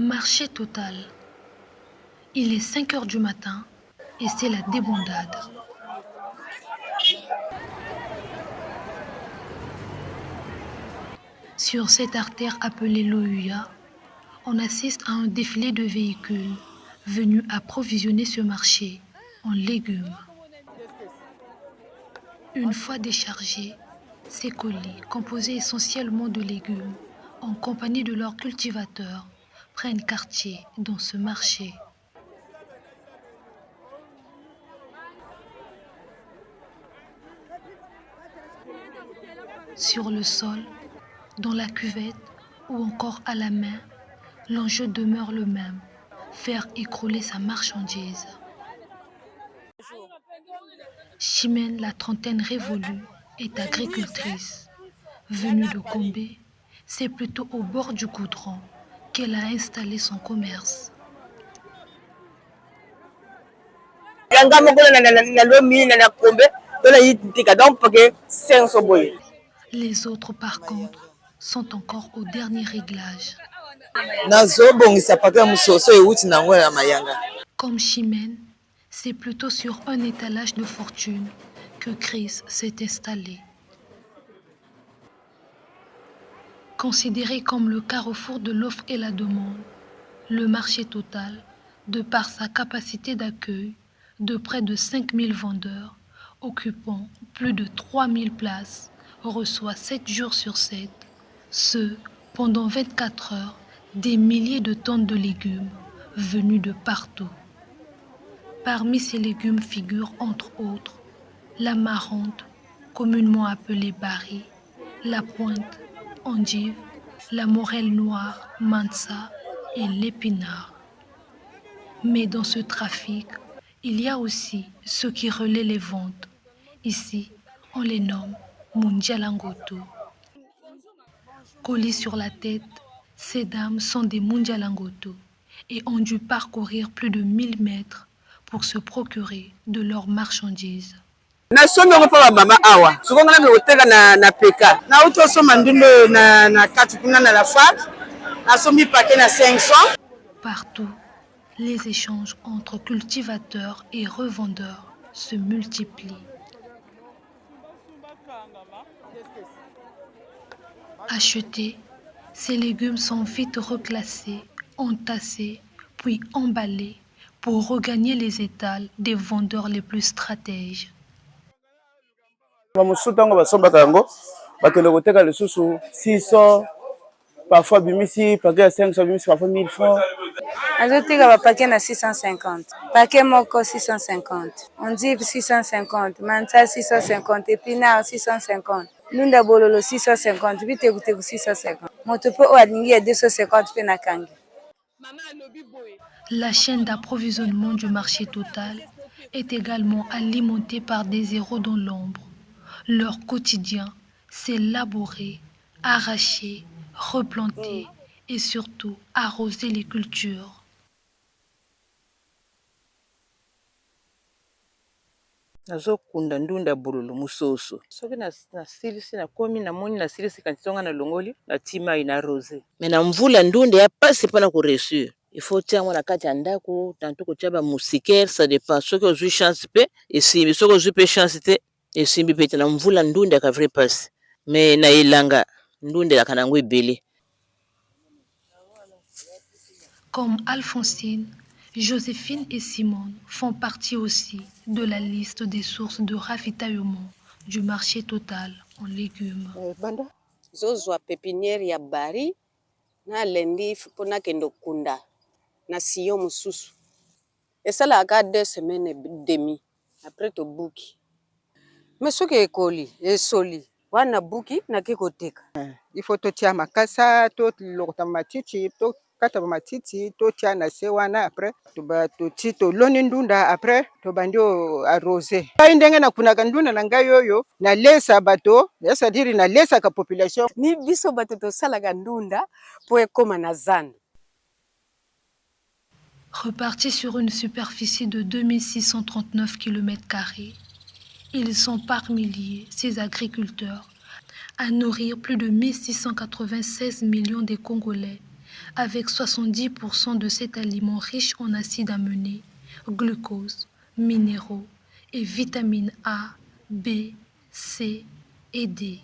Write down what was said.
Marché total. Il est 5 heures du matin et c'est la débandade. Sur cette artère appelée l'Ohuya, on assiste à un défilé de véhicules venus approvisionner ce marché en légumes. Une fois déchargés, ces colis, composés essentiellement de légumes, en compagnie de leurs cultivateurs, prennent quartier dans ce marché. Sur le sol, dans la cuvette ou encore à la main, l'enjeu demeure le même, faire écrouler sa marchandise. Chimène, la trentaine révolue, est agricultrice. Venue de Gombe, c'est plutôt au bord du goudron qu'elle a installé son commerce. Les autres, par contre, sont encore au dernier réglage. Comme Chimène, c'est plutôt sur un étalage de fortune que Chris s'est installé. Considéré comme le carrefour de l'offre et la demande, le marché total, de par sa capacité d'accueil de près de 5000 vendeurs, occupant plus de 3000 places, reçoit 7 jours sur 7, ce, pendant 24 heures, des milliers de tonnes de légumes venus de partout. Parmi ces légumes figurent entre autres la marante, communément appelée barry, la pointe, endive, la morelle noire, mansa et l'épinard. Mais dans ce trafic, il y a aussi ceux qui relaient les ventes. Ici, on les nomme Mundialangoto. Collés sur la tête, ces dames sont des Mundialangoto et ont dû parcourir plus de 1000 mètres pour se procurer de leurs marchandises. Partout, les échanges entre cultivateurs et revendeurs se multiplient. Achetés, ces légumes sont vite reclassés, entassés, puis emballés pour regagner les étals des vendeurs les plus stratèges. Parfois bimisi paquet à 500, bimisi parfois 1000 francs. Azotika ba paquet na 650. Paquet moko 650. On dit 650, mansa 650, épinard 650. Lunda bololo 650, bitekuteku 650. Moto po o alingi ya 250 pe na kangi. La chaîne d'approvisionnement du marché total est également alimentée par des héros dans l'ombre. Leur quotidien, c'est labourer, arracher, replanter et surtout arroser les cultures. Nazokunda ndunda bololo musoso soki nasilisi nakomi namoni nasilisi kantitonga na longoli natima ina rose me na mvula ndunda ya pasi mpona koreusir il faut tia yango na kati ya ndako tanto kotia bamusikaire ça dépend soki ozwi chance mpe esimbi soki ozwi mpe chance te esimbi mpe te na mvula ndunda yaka vrai pasi me na elanga ndunda elaka nango ebele. Comme Alphonsine, Joséphine et Simone font partie aussi de la liste des sources de ravitaillement du marché total en légumes. Banda zozwa pépinière ya bari na lendi mpona kendo kunda na siyo mususu esalaka 2 semaines et demi après to buki mais soki ekoli esoli wana buki nake koteka il faut totia makasa to lokota matiti to kata matiti to tia na se wana après to tito loni ndunda après to bandio arrosé ndenge na kunaka ndunda na ngai yoyo na lesa bato yasa diri na lesa ka population ni biso bato to salaka ndunda po ekoma na zan. Repartis sur une superficie de 2639 km², ils sont par milliers, ces agriculteurs, à nourrir plus de 1696 millions de Congolais avec 70% de cet aliment riche en acides aminés, glucose, minéraux et vitamines A, B, C et D.